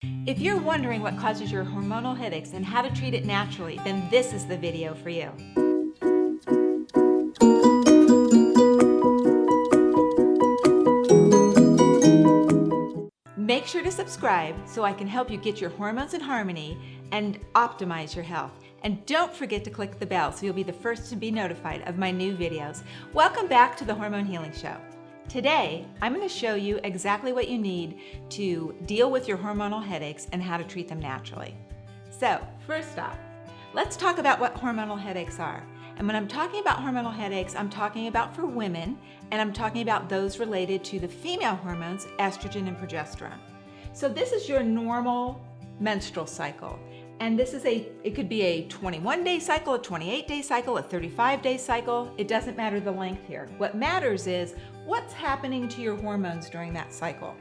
If you're wondering what causes your hormonal headaches and how to treat it naturally, then this is the video for you. Make sure to subscribe so I can help you get your hormones in harmony and optimize your health. And don't forget to click the bell so you'll be the first to be notified of my new videos. Welcome back to the Hormone Healing Show. Today, I'm going to show you exactly what you need to deal with your hormonal headaches and how to treat them naturally. So, first off, let's talk about what hormonal headaches are. And when I'm talking about hormonal headaches, I'm talking about for women, and I'm talking about those related to the female hormones, estrogen and progesterone. So this is your normal menstrual cycle. And this is it could be a 21-day cycle, a 28-day cycle, a 35-day cycle. It doesn't matter the length here. What matters is what's happening to your hormones during that cycle.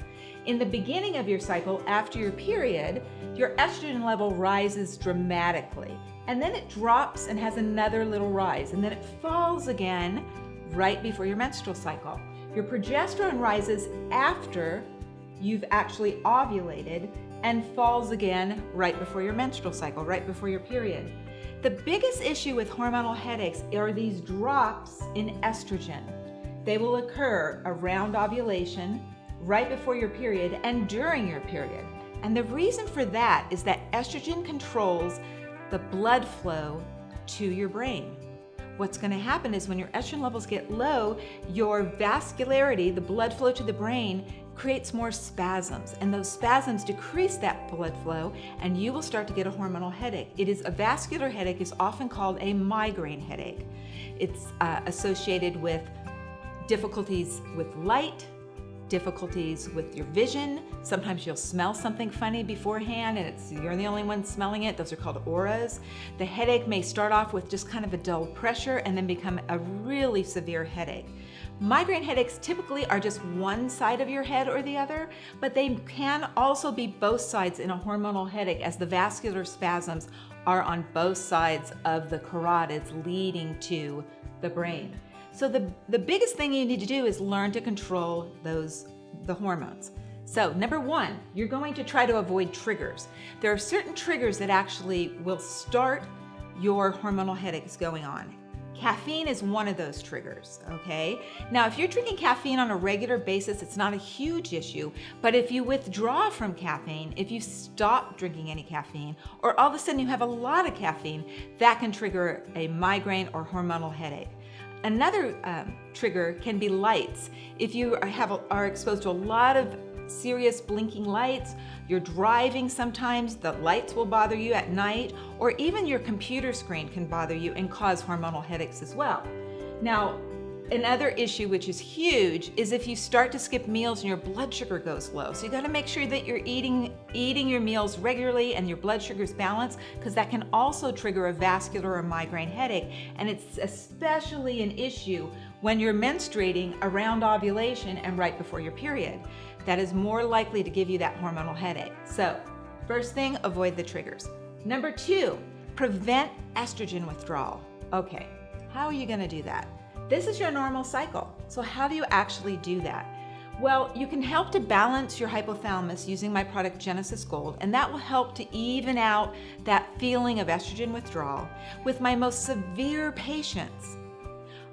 In the beginning of your cycle, after your period, your estrogen level rises dramatically. And then it drops and has another little rise. And then it falls again right before your menstrual cycle. Your progesterone rises after you've actually ovulated and falls again right before your menstrual cycle, right before your period. The biggest issue with hormonal headaches are these drops in estrogen. They will occur around ovulation, right before your period, and during your period. And the reason for that is that estrogen controls the blood flow to your brain. What's going to happen is when your estrogen levels get low, your vascularity, the blood flow to the brain, creates more spasms, and those spasms decrease that blood flow, and you will start to get a hormonal headache. A vascular headache is often called a migraine headache. It's associated with difficulties with light, difficulties with your vision. Sometimes you'll smell something funny beforehand and you're the only one smelling it. Those are called auras. The headache may start off with just kind of a dull pressure and then become a really severe headache. Migraine headaches typically are just one side of your head or the other, but they can also be both sides in a hormonal headache as the vascular spasms are on both sides of the carotids leading to the brain. So the biggest thing you need to do is learn to control the hormones. So number one, you're going to try to avoid triggers. There are certain triggers that actually will start your hormonal headaches going on. Caffeine is one of those triggers, okay? Now, if you're drinking caffeine on a regular basis, it's not a huge issue, but if you withdraw from caffeine, if you stop drinking any caffeine, or all of a sudden you have a lot of caffeine, that can trigger a migraine or hormonal headache. Another trigger can be lights. If you are exposed to a lot of serious blinking lights, you're driving sometimes, the lights will bother you at night, or even your computer screen can bother you and cause hormonal headaches as well. Now, another issue which is huge is if you start to skip meals and your blood sugar goes low. So you gotta make sure that you're eating your meals regularly and your blood sugar is balanced, because that can also trigger a vascular or migraine headache. And it's especially an issue when you're menstruating around ovulation and right before your period. That is more likely to give you that hormonal headache. So, first thing, avoid the triggers. Number two, prevent estrogen withdrawal. Okay, how are you gonna do that? This is your normal cycle. So how do you actually do that? Well, you can help to balance your hypothalamus using my product Genesis Gold, and that will help to even out that feeling of estrogen withdrawal. With my most severe patients,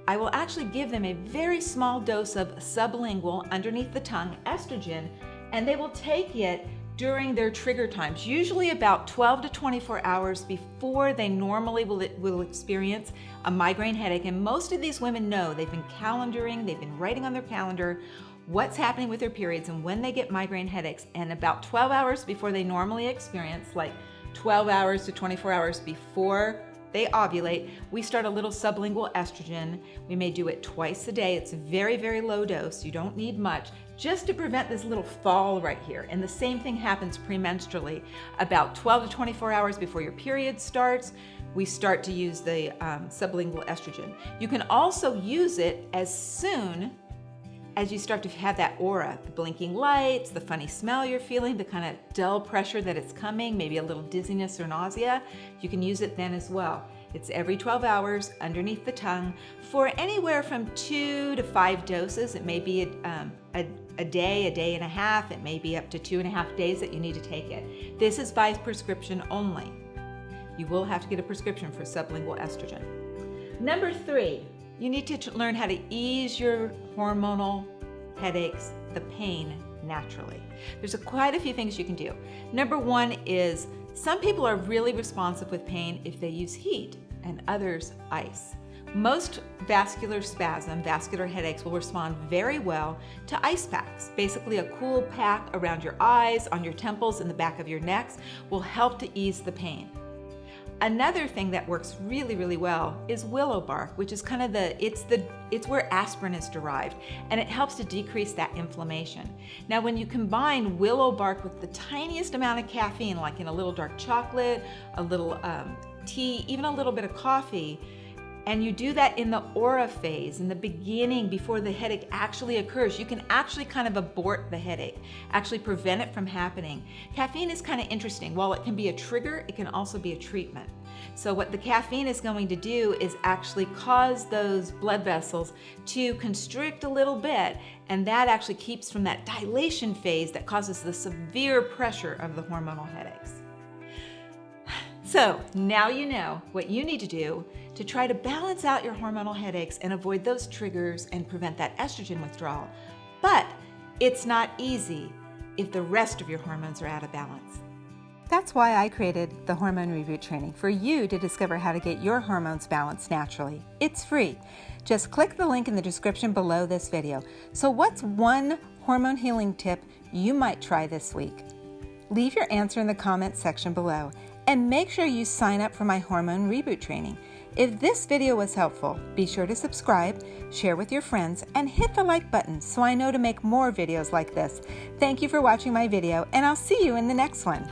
I will actually give them a very small dose of sublingual, underneath the tongue, estrogen, and they will take it during their trigger times, usually about 12 to 24 hours before they normally will experience a migraine headache. And most of these women know, they've been calendaring, they've been writing on their calendar what's happening with their periods and when they get migraine headaches. And about 12 hours before they normally experience, like 12 hours to 24 hours before they ovulate, we start a little sublingual estrogen. We may do it twice a day. It's a very, very low dose. You don't need much, just to prevent this little fall right here. And the same thing happens premenstrually. About 12 to 24 hours before your period starts, we start to use the sublingual estrogen. You can also use it as soon as you start to have that aura, the blinking lights, the funny smell you're feeling, the kind of dull pressure that it's coming, maybe a little dizziness or nausea, you can use it then as well. It's every 12 hours underneath the tongue for anywhere from 2 to 5 doses. It may be a a day and a half. It may be up to 2.5 days that you need to take it. This is by prescription only. You will have to get a prescription for sublingual estrogen. Number 3, you need to learn how to ease your hormonal headaches, the pain, naturally. There's quite a few things you can do. Number 1 is some people are really responsive with pain if they use heat and others ice. Most vascular headaches will respond very well to ice packs. Basically, a cool pack around your eyes, on your temples, and the back of your necks will help to ease the pain. Another thing that works really, really well is willow bark, which is kind of it's where aspirin is derived, and it helps to decrease that inflammation. Now, when you combine willow bark with the tiniest amount of caffeine, like in a little dark chocolate, a little tea, even a little bit of coffee, and you do that in the aura phase, in the beginning, before the headache actually occurs, you can actually kind of abort the headache, actually prevent it from happening. Caffeine is kind of interesting. While it can be a trigger, it can also be a treatment. So what the caffeine is going to do is actually cause those blood vessels to constrict a little bit, and that actually keeps from that dilation phase that causes the severe pressure of the hormonal headaches. So now you know what you need to do to try to balance out your hormonal headaches and avoid those triggers and prevent that estrogen withdrawal. But it's not easy if the rest of your hormones are out of balance. That's why I created the Hormone Reboot training, for you to discover how to get your hormones balanced naturally. It's free. Just click the link in the description below this video. So what's one hormone healing tip you might try this week? Leave your answer in the comments section below, and make sure you sign up for my Hormone Reboot training. If this video was helpful, be sure to subscribe, share with your friends, and hit the like button so I know to make more videos like this. Thank you for watching my video, and I'll see you in the next one.